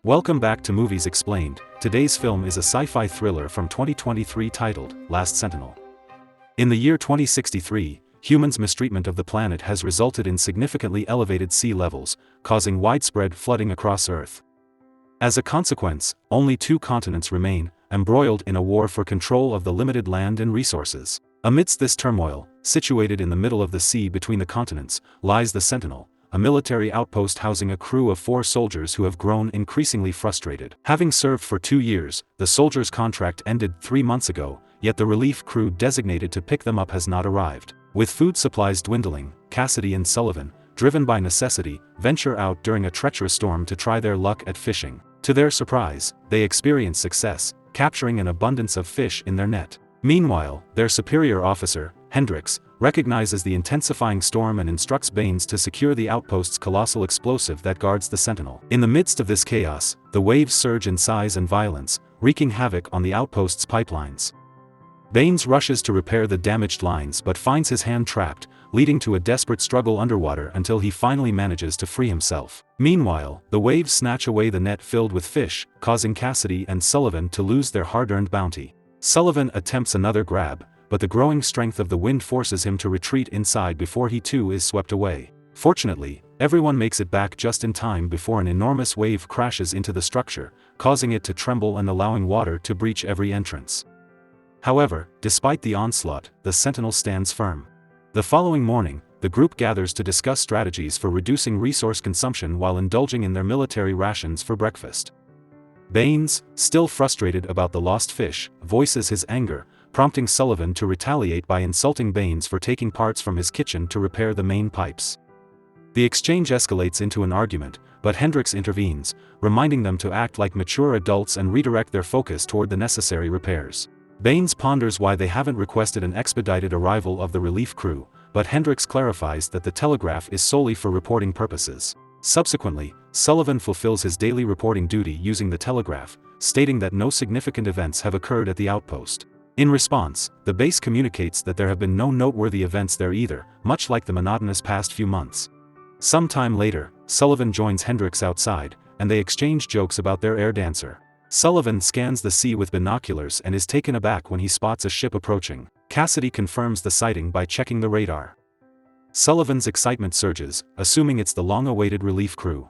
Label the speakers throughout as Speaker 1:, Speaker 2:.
Speaker 1: Welcome back to Movies Explained. Today's film is a sci-fi thriller from 2023 titled Last Sentinel. In the year 2063, humans' mistreatment of the planet has resulted in significantly elevated sea levels, causing widespread flooding across Earth. As a consequence, only 2 continents remain, embroiled in a war for control of the limited land and resources. Amidst this turmoil, situated in the middle of the sea between the continents, lies the Sentinel, a military outpost housing a crew of 4 soldiers who have grown increasingly frustrated. Having served for 2 years, the soldiers' contract ended 3 months ago, yet the relief crew designated to pick them up has not arrived. With food supplies dwindling, Cassidy and Sullivan, driven by necessity, venture out during a treacherous storm to try their luck at fishing. To their surprise, they experience success, capturing an abundance of fish in their net. Meanwhile, their superior officer, Hendricks, recognizes the intensifying storm and instructs Baines to secure the outpost's colossal explosive that guards the Sentinel. In the midst of this chaos, the waves surge in size and violence, wreaking havoc on the outpost's pipelines. Baines rushes to repair the damaged lines but finds his hand trapped, leading to a desperate struggle underwater until he finally manages to free himself. Meanwhile, the waves snatch away the net filled with fish, causing Cassidy and Sullivan to lose their hard-earned bounty. Sullivan attempts another grab, but the growing strength of the wind forces him to retreat inside before he too is swept away. Fortunately, everyone makes it back just in time before an enormous wave crashes into the structure, causing it to tremble and allowing water to breach every entrance. However, despite the onslaught, the Sentinel stands firm. The following morning, the group gathers to discuss strategies for reducing resource consumption while indulging in their military rations for breakfast. Baines, still frustrated about the lost fish, voices his anger, prompting Sullivan to retaliate by insulting Baines for taking parts from his kitchen to repair the main pipes. The exchange escalates into an argument, but Hendricks intervenes, reminding them to act like mature adults and redirect their focus toward the necessary repairs. Baines ponders why they haven't requested an expedited arrival of the relief crew, but Hendricks clarifies that the telegraph is solely for reporting purposes. Subsequently, Sullivan fulfills his daily reporting duty using the telegraph, stating that no significant events have occurred at the outpost. In response, the base communicates that there have been no noteworthy events there either, much like the monotonous past few months. Some time later, Sullivan joins Hendricks outside, and they exchange jokes about their air dancer. Sullivan scans the sea with binoculars and is taken aback when he spots a ship approaching. Cassidy confirms the sighting by checking the radar. Sullivan's excitement surges, assuming it's the long-awaited relief crew.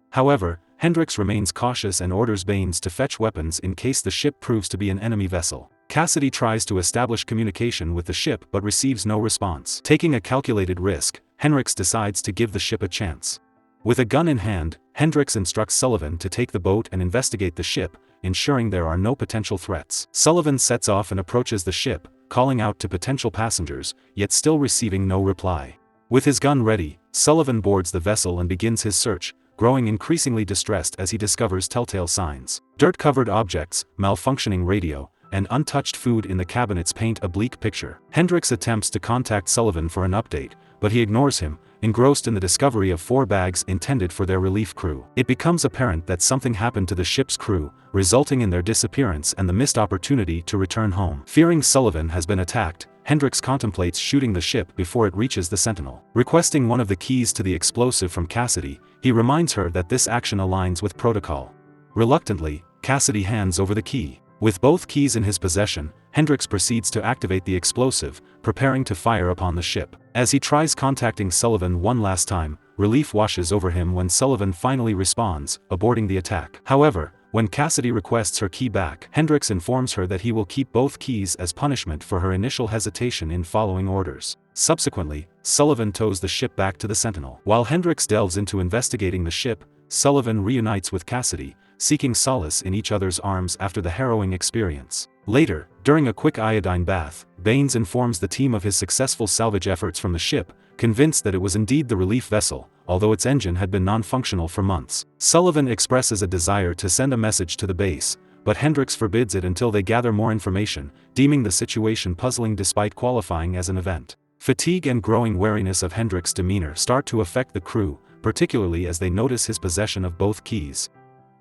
Speaker 1: However, Hendricks remains cautious and orders Baines to fetch weapons in case the ship proves to be an enemy vessel. Cassidy tries to establish communication with the ship but receives no response. Taking a calculated risk, Hendricks decides to give the ship a chance. With a gun in hand, Hendricks instructs Sullivan to take the boat and investigate the ship, ensuring there are no potential threats. Sullivan sets off and approaches the ship, calling out to potential passengers, yet still receiving no reply. With his gun ready, Sullivan boards the vessel and begins his search, growing increasingly distressed as he discovers telltale signs. Dirt-covered objects, malfunctioning radio, and untouched food in the cabinets paint a bleak picture. Hendricks attempts to contact Sullivan for an update, but he ignores him, engrossed in the discovery of 4 bags intended for their relief crew. It becomes apparent that something happened to the ship's crew, resulting in their disappearance and the missed opportunity to return home. Fearing Sullivan has been attacked, Hendricks contemplates shooting the ship before it reaches the Sentinel. Requesting one of the keys to the explosive from Cassidy, he reminds her that this action aligns with protocol. Reluctantly, Cassidy hands over the key. With both keys in his possession, Hendricks proceeds to activate the explosive, preparing to fire upon the ship. As he tries contacting Sullivan one last time, relief washes over him when Sullivan finally responds, aborting the attack. However, when Cassidy requests her key back, Hendricks informs her that he will keep both keys as punishment for her initial hesitation in following orders. Subsequently, Sullivan tows the ship back to the Sentinel. While Hendricks delves into investigating the ship, Sullivan reunites with Cassidy, seeking solace in each other's arms after the harrowing experience. Later, during a quick iodine bath, Baines informs the team of his successful salvage efforts from the ship, convinced that it was indeed the relief vessel, although its engine had been non-functional for months. Sullivan expresses a desire to send a message to the base, but Hendricks forbids it until they gather more information, deeming the situation puzzling despite qualifying as an event. Fatigue and growing wariness of Hendricks' demeanor start to affect the crew, particularly as they notice his possession of both keys.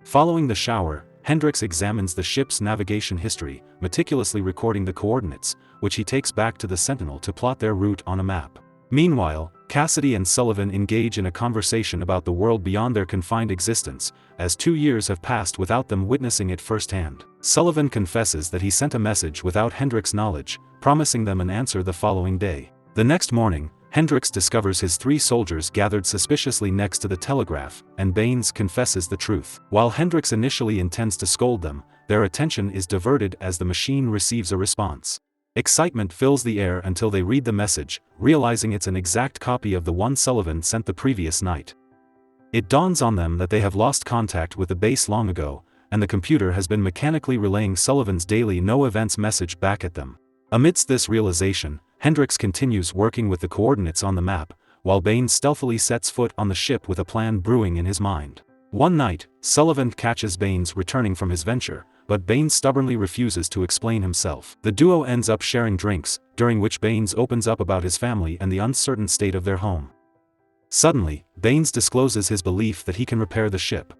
Speaker 1: Following the shower, Hendricks examines the ship's navigation history, meticulously recording the coordinates, which he takes back to the Sentinel to plot their route on a map. Meanwhile, Cassidy and Sullivan engage in a conversation about the world beyond their confined existence, as 2 years have passed without them witnessing it firsthand. Sullivan confesses that he sent a message without Hendricks' knowledge, promising them an answer the following day. The next morning, Hendricks discovers his 3 soldiers gathered suspiciously next to the telegraph, and Baines confesses the truth. While Hendricks initially intends to scold them, their attention is diverted as the machine receives a response. Excitement fills the air until they read the message, realizing it's an exact copy of the one Sullivan sent the previous night. It dawns on them that they have lost contact with the base long ago, and the computer has been mechanically relaying Sullivan's daily no-events message back at them. Amidst this realization, Hendricks continues working with the coordinates on the map, while Baines stealthily sets foot on the ship with a plan brewing in his mind. One night, Sullivan catches Baines returning from his venture, but Baines stubbornly refuses to explain himself. The duo ends up sharing drinks, during which Baines opens up about his family and the uncertain state of their home. Suddenly, Baines discloses his belief that he can repair the ship.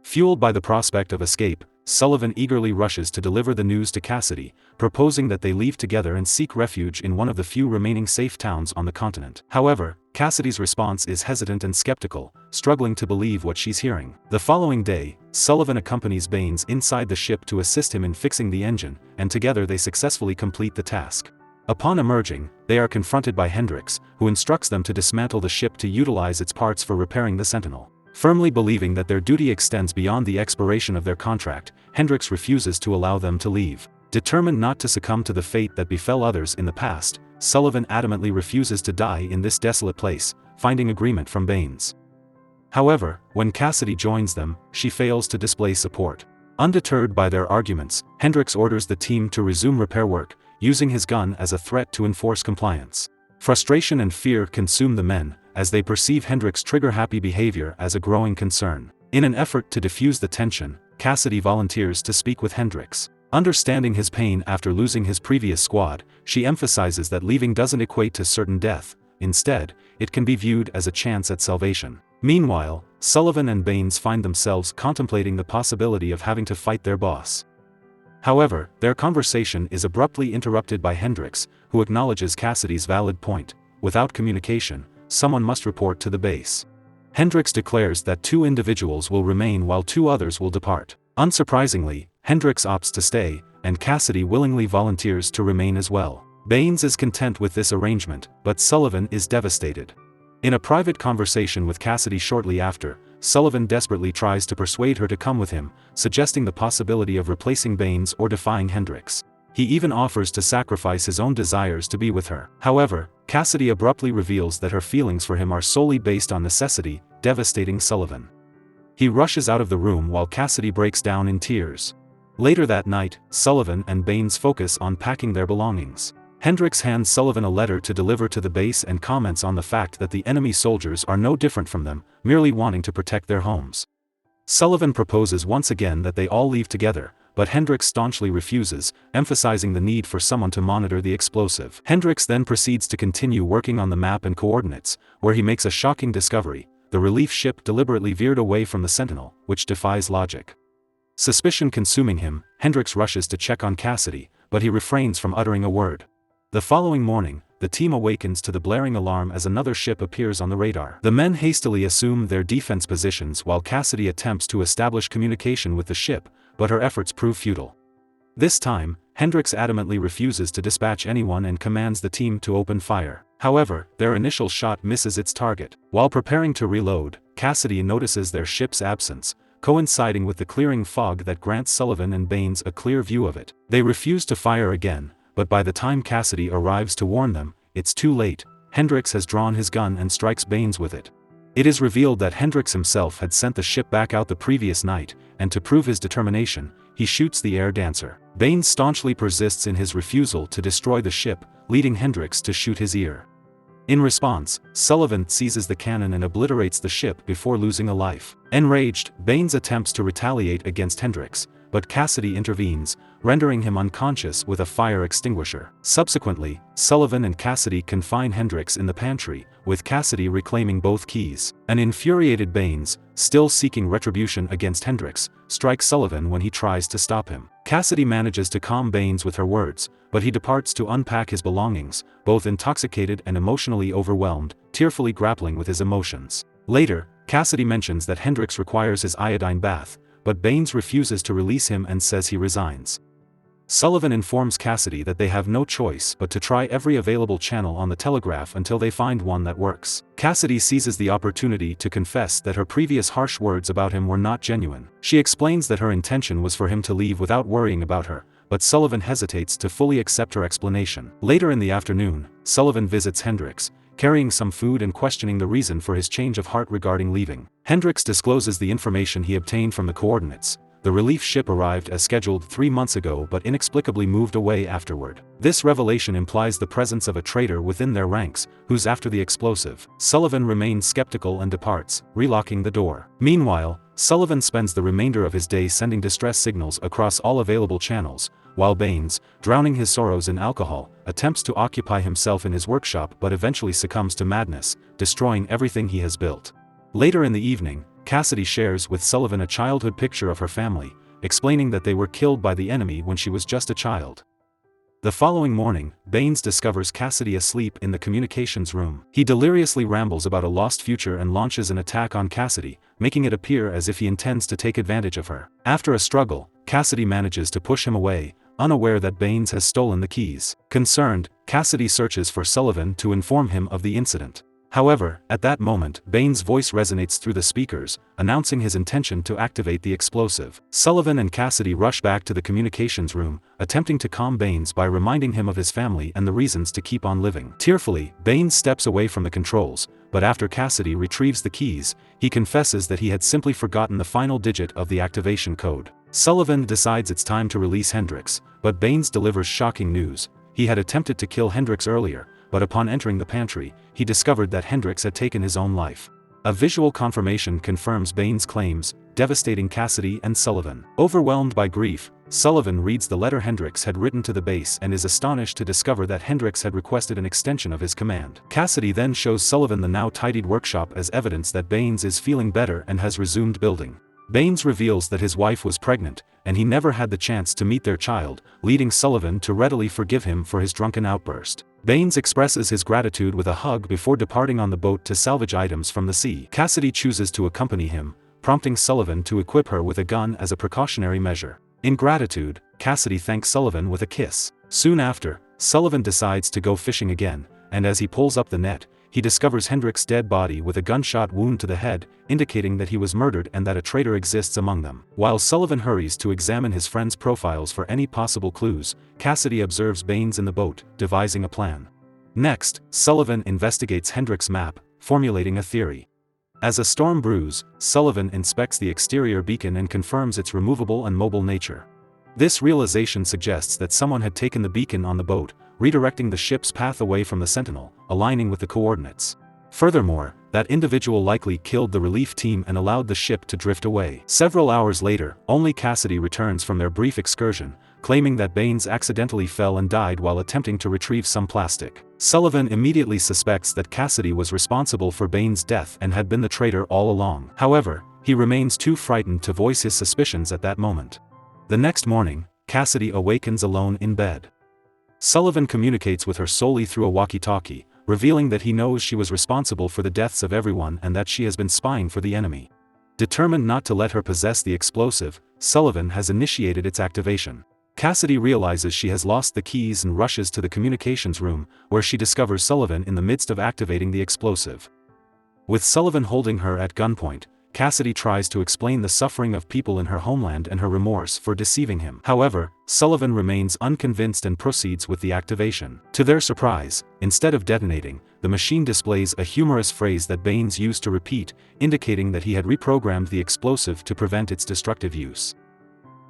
Speaker 1: Fueled by the prospect of escape, Sullivan eagerly rushes to deliver the news to Cassidy, proposing that they leave together and seek refuge in one of the few remaining safe towns on the continent. However, Cassidy's response is hesitant and skeptical, struggling to believe what she's hearing. The following day, Sullivan accompanies Baines inside the ship to assist him in fixing the engine, and together they successfully complete the task. Upon emerging, they are confronted by Hendricks, who instructs them to dismantle the ship to utilize its parts for repairing the Sentinel. Firmly believing that their duty extends beyond the expiration of their contract, Hendricks refuses to allow them to leave. Determined not to succumb to the fate that befell others in the past, Sullivan adamantly refuses to die in this desolate place, finding agreement from Baines. However, when Cassidy joins them, she fails to display support. Undeterred by their arguments, Hendricks orders the team to resume repair work, using his gun as a threat to enforce compliance. Frustration and fear consume the men, as they perceive Hendricks' trigger-happy behavior as a growing concern. In an effort to diffuse the tension, Cassidy volunteers to speak with Hendricks. Understanding his pain after losing his previous squad, she emphasizes that leaving doesn't equate to certain death. Instead, it can be viewed as a chance at salvation. Meanwhile, Sullivan and Baines find themselves contemplating the possibility of having to fight their boss. However, their conversation is abruptly interrupted by Hendricks, who acknowledges Cassidy's valid point. Without communication, someone must report to the base. Hendricks declares that 2 individuals will remain while 2 others will depart. Unsurprisingly, Hendricks opts to stay, and Cassidy willingly volunteers to remain as well. Baines is content with this arrangement, but Sullivan is devastated. In a private conversation with Cassidy shortly after, Sullivan desperately tries to persuade her to come with him, suggesting the possibility of replacing Baines or defying Hendricks. He even offers to sacrifice his own desires to be with her. However, Cassidy abruptly reveals that her feelings for him are solely based on necessity, devastating Sullivan. He rushes out of the room while Cassidy breaks down in tears. Later that night, Sullivan and Baines focus on packing their belongings. Hendricks hands Sullivan a letter to deliver to the base and comments on the fact that the enemy soldiers are no different from them, merely wanting to protect their homes. Sullivan proposes once again that they all leave together, but Hendricks staunchly refuses, emphasizing the need for someone to monitor the explosive. Hendricks then proceeds to continue working on the map and coordinates, where he makes a shocking discovery: the relief ship deliberately veered away from the Sentinel, which defies logic. Suspicion consuming him, Hendricks rushes to check on Cassidy, but he refrains from uttering a word. The following morning, the team awakens to the blaring alarm as another ship appears on the radar. The men hastily assume their defense positions while Cassidy attempts to establish communication with the ship, but her efforts prove futile. This time, Hendricks adamantly refuses to dispatch anyone and commands the team to open fire. However, their initial shot misses its target. While preparing to reload, Cassidy notices their ship's absence, coinciding with the clearing fog that grants Sullivan and Baines a clear view of it. They refuse to fire again, but by the time Cassidy arrives to warn them, it's too late. Hendricks has drawn his gun and strikes Baines with it. It is revealed that Hendricks himself had sent the ship back out the previous night, and to prove his determination, he shoots the air dancer. Baines staunchly persists in his refusal to destroy the ship, leading Hendricks to shoot his ear. In response, Sullivan seizes the cannon and obliterates the ship before losing a life. Enraged, Baines attempts to retaliate against Hendricks, but Cassidy intervenes, rendering him unconscious with a fire extinguisher. Subsequently, Sullivan and Cassidy confine Hendricks in the pantry, with Cassidy reclaiming both keys. An infuriated Baines, still seeking retribution against Hendricks, strikes Sullivan when he tries to stop him. Cassidy manages to calm Baines with her words, but he departs to unpack his belongings, both intoxicated and emotionally overwhelmed, tearfully grappling with his emotions. Later, Cassidy mentions that Hendricks requires his iodine bath, but Baines refuses to release him and says he resigns. Sullivan informs Cassidy that they have no choice but to try every available channel on the telegraph until they find one that works. Cassidy seizes the opportunity to confess that her previous harsh words about him were not genuine. She explains that her intention was for him to leave without worrying about her, but Sullivan hesitates to fully accept her explanation. Later in the afternoon, Sullivan visits Hendricks, carrying some food and questioning the reason for his change of heart regarding leaving. Hendricks discloses the information he obtained from the coordinates. The relief ship arrived as scheduled 3 months ago but inexplicably moved away afterward. This revelation implies the presence of a traitor within their ranks, who's after the explosive. Sullivan remains skeptical and departs, relocking the door. Meanwhile, Sullivan spends the remainder of his day sending distress signals across all available channels, while Baines, drowning his sorrows in alcohol, attempts to occupy himself in his workshop but eventually succumbs to madness, destroying everything he has built. Later in the evening, Cassidy shares with Sullivan a childhood picture of her family, explaining that they were killed by the enemy when she was just a child. The following morning, Baines discovers Cassidy asleep in the communications room. He deliriously rambles about a lost future and launches an attack on Cassidy, making it appear as if he intends to take advantage of her. After a struggle, Cassidy manages to push him away, unaware that Baines has stolen the keys. Concerned, Cassidy searches for Sullivan to inform him of the incident. However, at that moment, Baines' voice resonates through the speakers, announcing his intention to activate the explosive. Sullivan and Cassidy rush back to the communications room, attempting to calm Baines by reminding him of his family and the reasons to keep on living. Tearfully, Baines steps away from the controls, but after Cassidy retrieves the keys, he confesses that he had simply forgotten the final digit of the activation code. Sullivan decides it's time to release Hendricks, but Baines delivers shocking news. He had attempted to kill Hendricks earlier, but upon entering the pantry, he discovered that Hendricks had taken his own life. A visual confirmation confirms Baines' claims, devastating Cassidy and Sullivan. Overwhelmed by grief, Sullivan reads the letter Hendricks had written to the base and is astonished to discover that Hendricks had requested an extension of his command. Cassidy then shows Sullivan the now tidied workshop as evidence that Baines is feeling better and has resumed building. Baines reveals that his wife was pregnant, and he never had the chance to meet their child, leading Sullivan to readily forgive him for his drunken outburst. Baines expresses his gratitude with a hug before departing on the boat to salvage items from the sea. Cassidy chooses to accompany him, prompting Sullivan to equip her with a gun as a precautionary measure. In gratitude, Cassidy thanks Sullivan with a kiss. Soon after, Sullivan decides to go fishing again, and as he pulls up the net, he discovers Hendricks' dead body with a gunshot wound to the head, indicating that he was murdered and that a traitor exists among them. While Sullivan hurries to examine his friends' profiles for any possible clues, Cassidy observes Baines in the boat, devising a plan. Next, Sullivan investigates Hendricks' map, formulating a theory. As a storm brews, Sullivan inspects the exterior beacon and confirms its removable and mobile nature. This realization suggests that someone had taken the beacon on the boat, redirecting the ship's path away from the Sentinel, aligning with the coordinates. Furthermore, that individual likely killed the relief team and allowed the ship to drift away. Several hours later, only Cassidy returns from their brief excursion, claiming that Baines accidentally fell and died while attempting to retrieve some plastic. Sullivan immediately suspects that Cassidy was responsible for Baines' death and had been the traitor all along. However, he remains too frightened to voice his suspicions at that moment. The next morning, Cassidy awakens alone in bed. Sullivan communicates with her solely through a walkie-talkie, revealing that he knows she was responsible for the deaths of everyone and that she has been spying for the enemy. Determined not to let her possess the explosive, Sullivan has initiated its activation. Cassidy realizes she has lost the keys and rushes to the communications room, where she discovers Sullivan in the midst of activating the explosive. With Sullivan holding her at gunpoint, Cassidy tries to explain the suffering of people in her homeland and her remorse for deceiving him. However, Sullivan remains unconvinced and proceeds with the activation. To their surprise, instead of detonating, the machine displays a humorous phrase that Baines used to repeat, indicating that he had reprogrammed the explosive to prevent its destructive use.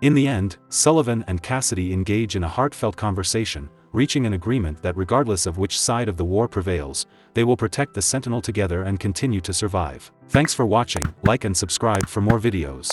Speaker 1: In the end, Sullivan and Cassidy engage in a heartfelt conversation, reaching an agreement that regardless of which side of the war prevails, they will protect the Sentinel together and continue to survive. Thanks for watching, like and subscribe for more videos.